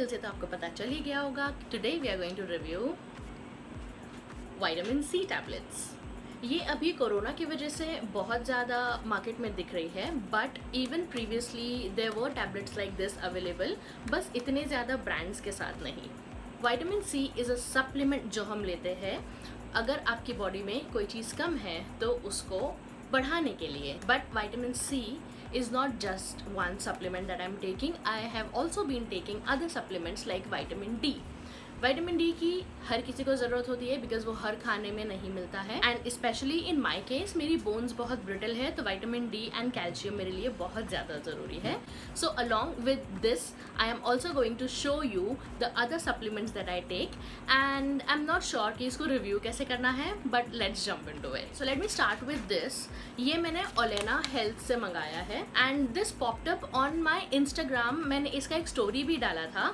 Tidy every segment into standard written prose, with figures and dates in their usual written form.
Thumbnail से तो आपको पता चल ही गया होगा। Today we are going to review vitamin C tablets. ये अभी कोरोना की वजह से बहुत ज़्यादा मार्केट में दिख रही है, but even previously there were tablets like this available, बस इतने ज़्यादा ब्रांड्स के साथ नहीं। Vitamin C is a supplement जो हम लेते हैं अगर आपकी बॉडी में कोई चीज़ कम है तो उसको बढ़ाने के लिए। But vitamin C is not just one supplement that I'm taking. I have also been taking other supplements like vitamin D. Vitamin D की हर किसी को ज़रूरत होती है बिकॉज वो हर खाने में नहीं मिलता है, and specially in my case मेरी बोन्स बहुत ब्रिटल है, तो विटामिन डी एंड कैल्शियम मेरे लिए बहुत ज़्यादा ज़रूरी है। So along with this I am also going to show you the other supplements that I take, and I am not sure कि इसको रिव्यू कैसे करना है, but let's jump into it. So let me start with this. ये मैंने Olena health से मंगाया है and this popped up on my Instagram. मैंने इसका एक स्टोरी भी डाला था।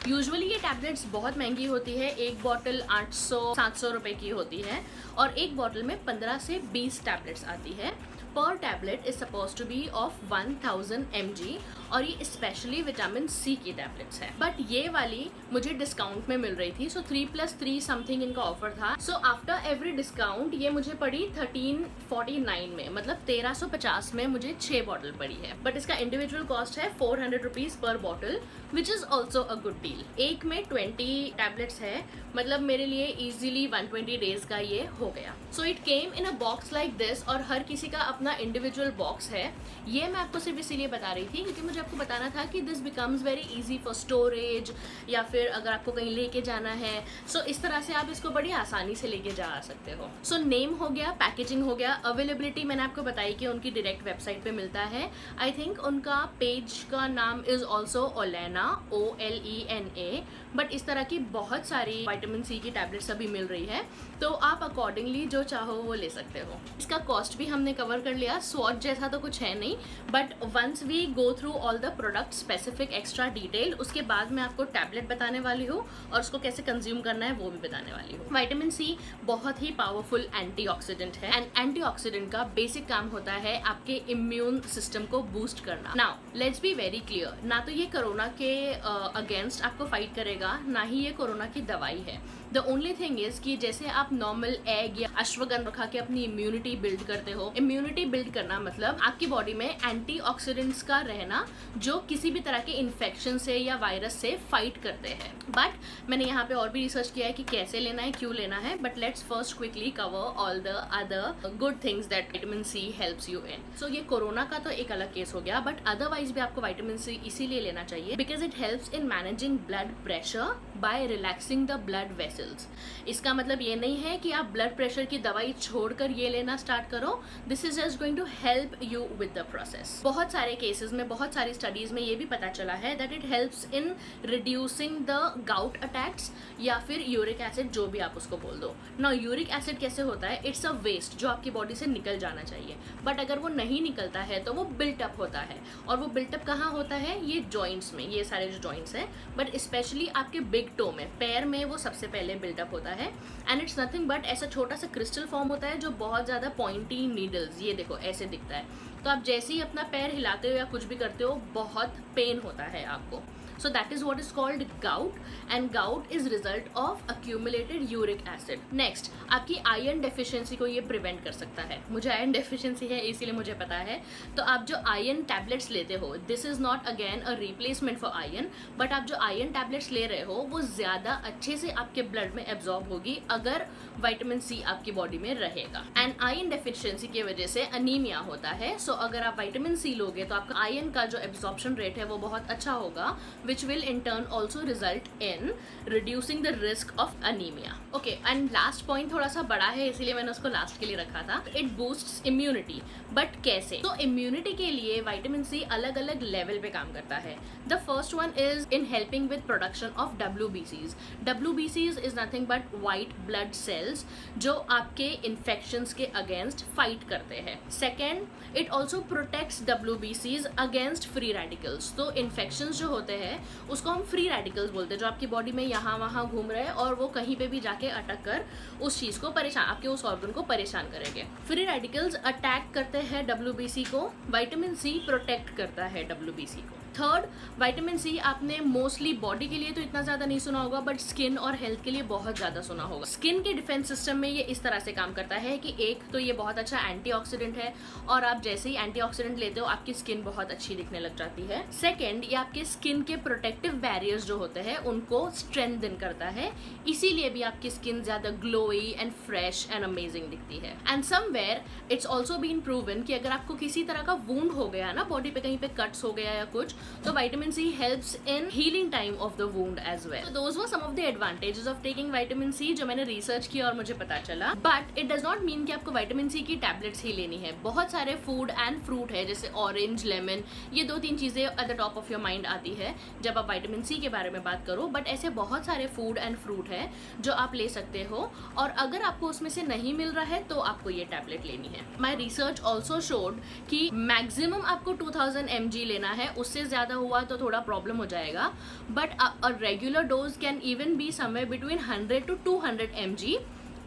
यूजुअली ये टैबलेट्स बहुत महंगी होती है, एक बॉटल 800-700 रुपए की होती है और एक बॉटल में 15 से 20 टैबलेट्स आती है। पर tablet is suppose to be of 1000 mg और ये स्पेशली विटामिन सी की टैबलेट्स है। बट ये वाली मुझे डिस्काउंट में मिल रही थी, सो 3+3 समथिंग इनका ऑफर था। सो आफ्टर एवरी डिस्काउंट ये मुझे पड़ी 1349 में, मतलब 1350 में मुझे 6 बॉटल पड़ी है। बट इसका इंडिविजुअल कॉस्ट है 400 rupees per bottle, which is also a good deal. एक में 20 टैबलेट्स है, मतलब मेरे लिए इजीली 120 डेज का ये हो गया। So it came in a box like this और हर किसी का अपना इंडिविजुअल बॉक्स है। ये मैं आपको सिर्फ इसीलिए बता रही थी क्योंकि मुझे आपको बताना था कि this becomes very easy for storage, या फिर अगर आपको कहीं लेके जाना है, सो इस तरह से आप इसको बड़ी आसानी से लेके जा सकते हो। सो नेम हो गया, पैकेजिंग हो गया, अवेलेबिलिटी मैंने आपको बताई कि उनकी डायरेक्ट वेबसाइट पे मिलता है। आई थिंक उनका पेज का नाम इज ऑल्सो ओलेना, OLENA, बट इस तरह की बहुत सारी विटामिन सी की टैबलेट्स अभी मिल रही है, तो आप अकॉर्डिंगली जो चाहो वो ले सकते हो। इसका कॉस्ट भी हमने कवर कर लिया। स्वॉच जैसा तो कुछ है नहीं, but once we go through all the product specific extra detail, उसके बाद मैं आपको टैबलेट बताने वाली हूँ और उसको कैसे कंज्यूम करना है वो भी बताने वाली हूँ। विटामिन सी बहुत ही पावरफुल एंटीऑक्सीडेंट है, एंड एंटीऑक्सीडेंट का बेसिक काम होता है आपके इम्यून सिस्टम को बूस्ट करना। Now let's be very clear, ना तो ये कोरोना के अगेंस्ट आपको फाइट करेगा, ना ही ये कोरोना की दवाई है। द ओनली थिंग इज कि जैसे आप नॉर्मल एग या अश्वगंधा खा के अपनी इम्यूनिटी बिल्ड करते हो, इम्यूनिटी बिल्ड करना मतलब आपकी बॉडी में एंटीऑक्सीडेंट्स का रहना जो किसी भी तरह के इन्फेक्शन से या वायरस से फाइट करते हैं। बट मैंने यहाँ पे और भी रिसर्च किया है कि कैसे लेना है, क्यों लेना है, but let's first quickly cover all the other good things that vitamin C helps you in. So ये कोरोना का तो एक अलग केस हो गया, बट अदरवाइज भी आपको विटामिन सी इसीलिए लेना चाहिए because it helps in managing blood pressure by relaxing the blood vessels. इसका मतलब ये नहीं है कि आप ब्लड प्रेशर की दवाई छोड़कर ये लेना स्टार्ट करो, this is just going to help you with the process. बहुत सारे केसेस में, बहुत सारी स्टडीज में ये भी पता चला है that it helps in reducing the gout attacks या फिर यूरिक एसिड, जो भी आप उसको बोल दो। ना यूरिक एसिड कैसे होता है, इट्स अ वेस्ट जो आपकी बॉडी से निकल जाना चाहिए, बट अगर वो नहीं निकलता है तो वो बिल्टअप होता है, और वो बिल्टअप कहाँ होता है, ये जॉइंट्स में, ये सारे जो जॉइंट्स हैं, बट स्पेशली आपके बिग टो में, पैर में वो सबसे पहले बिल्टअप होता है। एंड इट्स नथिंग बट ऐसा छोटा सा क्रिस्टल फॉर्म होता है जो बहुत ज़्यादा पॉइंटी नीडल्स, ये देखो ऐसे दिखता है, तो आप जैसे ही अपना पैर हिलाते हो या कुछ भी करते हो बहुत पेन होता है आपको। So that is what is called gout, and gout is result of accumulated uric acid. Next, आपकी आयरन डेफिशिएंसी को ये प्रिवेंट कर सकता है। मुझे आयरन डेफिशिएंसी है इसीलिए मुझे पता है। तो आप जो आयरन टैबलेट्स लेते हो, this is not again a replacement for iron, but आप जो आयरन टैबलेट्स ले रहे हो वो ज़्यादा अच्छे से आपके ब्लड में एब्जॉर्ब होगी अगर विटामिन सी आपकी बॉडी में रहेगा। एंड आयरन डेफिशिएंसी की वजह से अनीमिया होता है। सो अगर आप विटामिन सी लोगे तो आपका आयरन का जो एब्जॉर्प्शन रेट है वो बहुत अच्छा होगा, which will in turn also result in reducing the risk of anemia. Okay, and last point थोड़ा सा बड़ा है इसीलिए मैंने उसको लास्ट के लिए रखा था। It boosts immunity, but कैसे? तो immunity के लिए विटामिन सी अलग अलग लेवल पे काम करता है। The first one is in helping with production of WBCs. WBCs is nothing but white blood cells जो आपके infections के against fight करते हैं। Second, it also protects WBCs against free radicals. तो infections जो होते हैं उसको हम फ्री रेडिकल्स बोलते हैं, जो आपकी बॉडी में यहाँ वहाँ घूम रहे हैं और वो कहीं पे भी जाके अटक कर उस चीज़ को परेशान, आपके उस ऑर्गन को परेशान करेंगे। फ्री रेडिकल्स अटैक करते हैं WBC को, विटामिन सी प्रोटेक्ट करता है WBC को। थर्ड, विटामिन सी आपने मोस्टली बॉडी के लिए तो इतना ज़्यादा नहीं सुना होगा, बट स्किन और हेल्थ के लिए बहुत ज़्यादा सुना होगा। स्किन के डिफेंस सिस्टम में ये इस तरह से काम करता है कि एक तो ये बहुत अच्छा एंटीऑक्सीडेंट है, और आप जैसे ही एंटीऑक्सीडेंट लेते हो आपकी स्किन बहुत अच्छी दिखने लग जाती है। सेकेंड, ये आपके स्किन के प्रोटेक्टिव बैरियर्स जो होते हैं उनको स्ट्रेंथन करता है, इसीलिए भी आपकी स्किन ज़्यादा glowy and fresh and amazing दिखती है। And somewhere it's also been proven कि अगर आपको किसी तरह का वुंड हो गया ना, बॉडी पे कहीं पे कट्स हो गया या कुछ, तो vitamin C helps in healing time of the wound as well. Those were some of the advantages of taking vitamin C जो मैंने रिसर्च किया और मुझे पता चला। But it does not mean कि आपको विटामिन सी की टैबलेट्स ही लेनी है। बहुत सारे फूड एंड फ्रूट है, जैसे ऑरेंज, लेमन, ये 2-3 चीजें at the top of your mind आती है जब आप विटामिन सी के बारे में बात करो, बट ऐसे बहुत सारे फूड एंड फ्रूट है जो आप ले सकते हो, और अगर आपको उसमें से नहीं मिल रहा है तो आपको ये टैबलेट लेनी है। माई रिसर्च ऑल्सो शोड कि मैक्सिमम आपको 2000 mg लेना है, उससे ज्यादा हुआ तो थोड़ा प्रॉब्लम हो जाएगा, but a regular dose can even be somewhere between 100 to 200 mg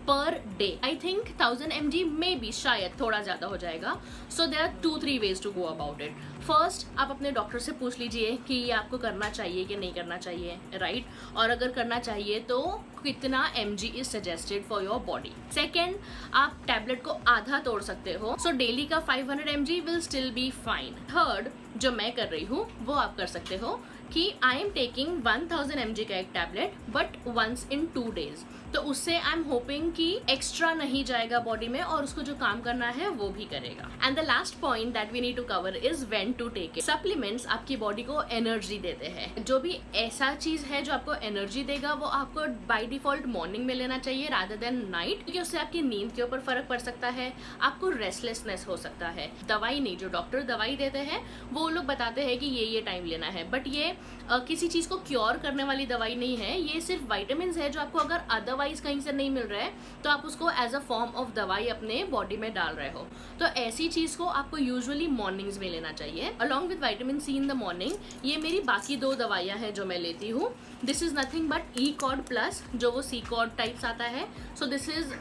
per day. I think 1000 mg में भी शायद थोड़ा ज़्यादा हो जाएगा। So there are 2-3 ways to go about it. First, आप अपने डॉक्टर से पूछ लीजिए कि ये आपको करना चाहिए कि नहीं करना चाहिए, राइट? और अगर करना चाहिए तो कितना mg is suggested for your body. Second, आप टैबलेट को आधा तोड़ सकते हो, सो डेली का 500 mg will still be fine. Third, जो मैं कर रही हूँ वो आप कर सकते हो कि आई एम टेकिंग 1000 mg का एक tablet but once in 2 days, तो उससे आई एम होपिंग कि एक्स्ट्रा नहीं जाएगा बॉडी में और उसको जो काम करना है वो भी करेगा। And the last point that we need to cover is when to take it. Supplements आपकी बॉडी को एनर्जी देते हैं। जो भी ऐसा चीज है जो आपको एनर्जी देगा वो आपको बाय डिफॉल्ट मॉर्निंग में लेना चाहिए रादर देन नाइट, क्योंकि उससे आपकी नींद के ऊपर फर्क पड़ सकता है, आपको रेस्टलेसनेस हो सकता है। दवाई नहीं, जो डॉक्टर दवाई देते हैं वो लोग बताते हैं कि ये टाइम लेना है, बट ये किसी चीज को क्योर करने वाली दवाई नहीं है। ये सिर्फ विटामिन है जो आपको अगर अदरवाइज कहीं से नहीं मिल रहा है तो आप उसको एज अ फॉर्म ऑफ दवाई अपने बॉडी में डाल रहे हो, तो ऐसी चीज को आपको यूजुअली मॉर्निंग्स में लेना चाहिए along with vitamin C in the morning. ये मेरी बाकी 2 दवाइयां हैं जो मैं लेती हूँ। This is nothing but E cod plus, जो वो सी कॉड टाइप्स आता है। So this is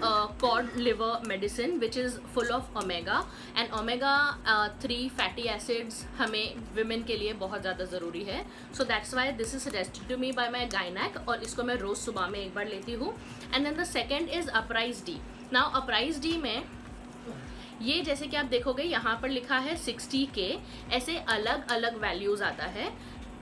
cod liver medicine which is full of omega, and omega 3 fatty acids हमें विमेन के लिए बहुत ज़्यादा ज़रूरी है। So that's why this is suggested to me by my गायनेक, और इसको मैं रोज़ सुबह में एक बार लेती हूँ। And then the second is uprise D. Now uprise D में ये जैसे कि आप देखोगे यहाँ पर लिखा है 60K, ऐसे अलग अलग वैल्यूज आता है।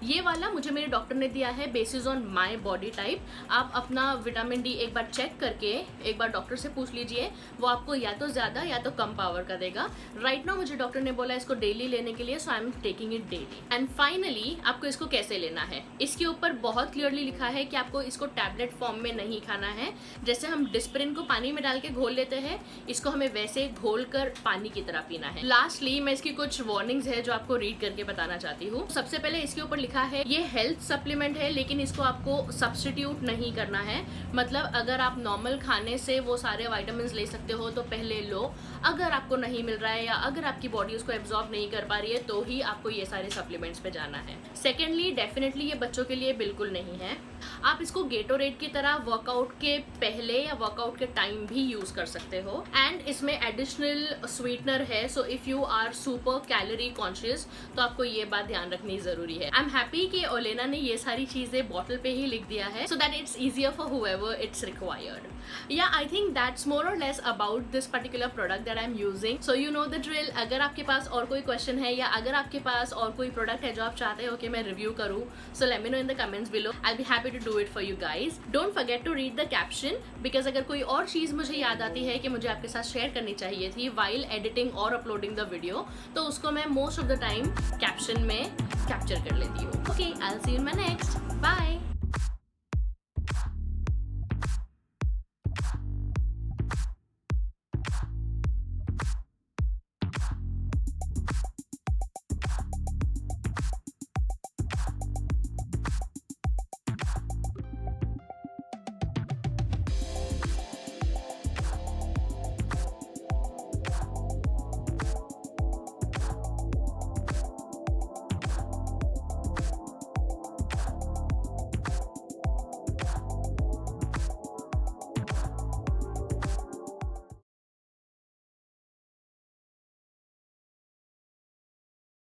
ये वाला मुझे मेरे डॉक्टर ने दिया है basis on my body type. आप अपना विटामिन डी एक बार चेक करके एक बार डॉक्टर से पूछ लीजिए, वो आपको या तो ज़्यादा या तो कम पावर का देगा। राइट नाउ मुझे डॉक्टर ने बोला इसको डेली लेने के लिए, so I am taking it daily. And finally आपको इसको कैसे लेना है, इसके ऊपर बहुत क्लियरली लिखा है कि आपको इसको टैबलेट फॉर्म में नहीं खाना है। जैसे हम डिस्प्रिन को पानी में डाल के घोल लेते हैं, इसको हमें वैसे घोल कर पानी की तरह पीना है। लास्टली मैं इसकी कुछ वार्निंग्स है जो आपको रीड करके बताना चाहती हूँ। सबसे पहले इसके ऊपर लिखा है ये हेल्थ सप्लीमेंट है, लेकिन इसको आपको सब्स्टिट्यूट नहीं करना है। मतलब अगर आप नॉर्मल खाने से वो सारे विटामिन ले सकते हो तो पहले लो, अगर आपको नहीं मिल रहा है या अगर आपकी बॉडी उसको एब्जॉर्ब नहीं कर पा रही है तो ही आपको ये सारे सप्लीमेंट्स पे जाना है। सेकेंडली, डेफिनेटली ये बच्चों के लिए बिल्कुल नहीं है। आप इसको गेटोरेड की तरह वर्कआउट के पहले या वर्कआउट के टाइम भी यूज कर सकते हो। एंड इसमें एडिशनल स्वीटनर है, so if you are super calorie conscious तो आपको ये बात ध्यान रखनी जरूरी है। आई एम हैप्पी कि ओलेना ने ये सारी चीजें बॉटल पे ही लिख दिया है, so that it's easier for whoever it's required. या I think that's more or less about this particular product that I am using. So you know the drill. अगर आपके पास और कोई क्वेश्चन है या अगर आपके पास और कोई प्रोडक्ट है जो आप चाहते हो कि मैं रिव्यू करूँ, so let me know in the comments below. I be happy to do it for you guys. Don't forget to read the caption, because अगर कोई और चीज मुझे याद आती है कि मुझे आपके साथ शेयर करनी चाहिए थी वाइल एडिटिंग और अपलोडिंग द वीडियो, तो उसको मैं most of the time caption में कैप्चर कर लेती हूँ। Okay, I will see you in my next. Bye.